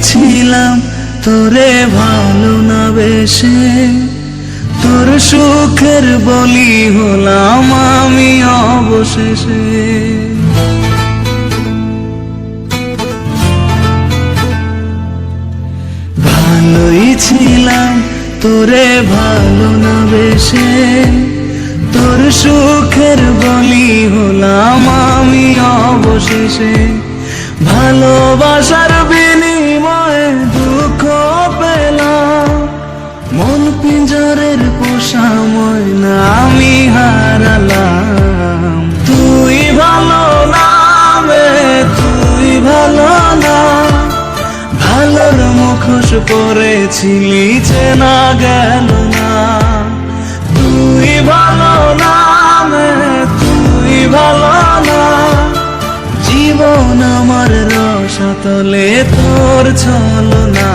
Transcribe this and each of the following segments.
ছিলাম তোরে ভালো না বেশে, তোর সুখের বলি হলাম আমি অবশেষে। ভালোই ছিলাম তোরে ভালো না বেশে, তোর সুখের বলি হলাম আমি অবশেষে। ভালোবাসার বিনিময়ে দুঃখ পেলাম, মন পিঞ্জরের পোষা ময়না আমি হারালাম। তুই ভালো না তুই ভালো না, ভালোর মুখোশ পরেছিলি চেনা গেল না। তুই ভালো না তুই ভালো না, জীবন আমার রসাতলে তোর ছলনা।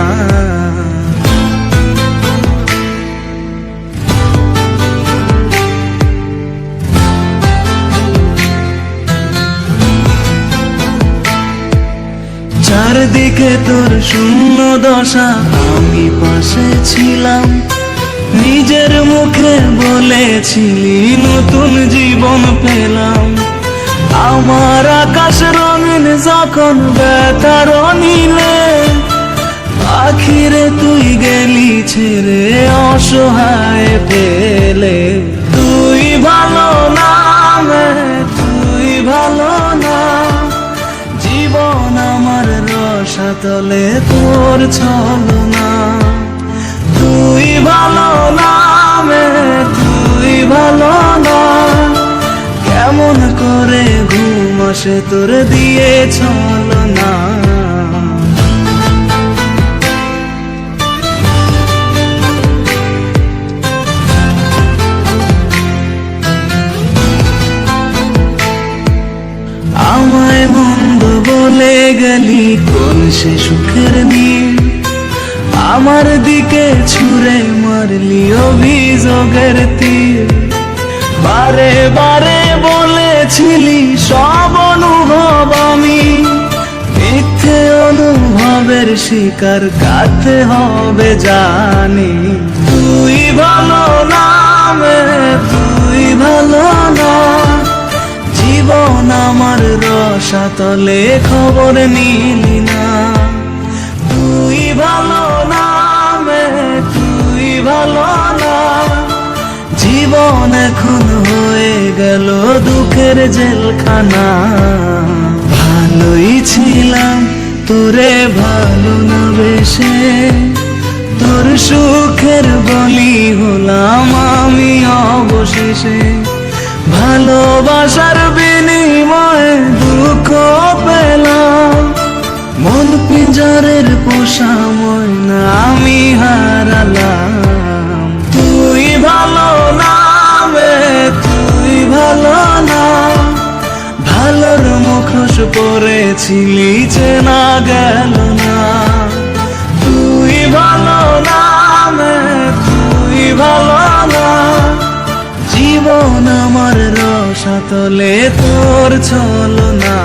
চারদিকে তোর শূন্য দশা, আমি পাশে ছিলাম, নিজের মুখে বলেছিলি নতুন জীবন পেলাম। আমার আকাশ রঙিন যখন ব্যথার নীলে, আখিরে তুই গেলি ছেড়ে অসহায় পেলে। তুই ভালো না তুই ভালো না, জীবন আমার রসাতলে তোর ছলনা। তুই ভালো না তুই ভালো না, কেমন করে ঘুম আসে তোর দিয়ে ছলনা। আমায় মন্দ বলে গেলি কোন সে সুখের দিন, আমার দিকে ছুঁড়ে মারলি অভিযোগের তীর। বারে বারে বলেছিলি সব অনুভব আমি, মিথ্যে অনুভবের শিকার কাটতে হবে জানি। তুই ভালো না তুই ভালো না, জীবন আমার রসাতলে খবর নিলি না। তুই ভালো না তুই ভালো না, জীবন এখন হয়ে গেল দুঃখের জেলখানা। ভালোই ছিলাম তোরে ভালো না বেশে, তোর সুখের বলি হলাম আমি অবশেষে। ভালোবাসার বিনিময়ে দুঃখ পেলাম, মন পিঞ্জরের পোষা ময়না আমি হারালাম। তুই ভালো না তুই ভালো না, ভালোর মুখোশ পরেছিলি চেনা গেল না। তুই ভালো না তুই ভালো না, জীবন আমার রসাতলে তোর ছলনা।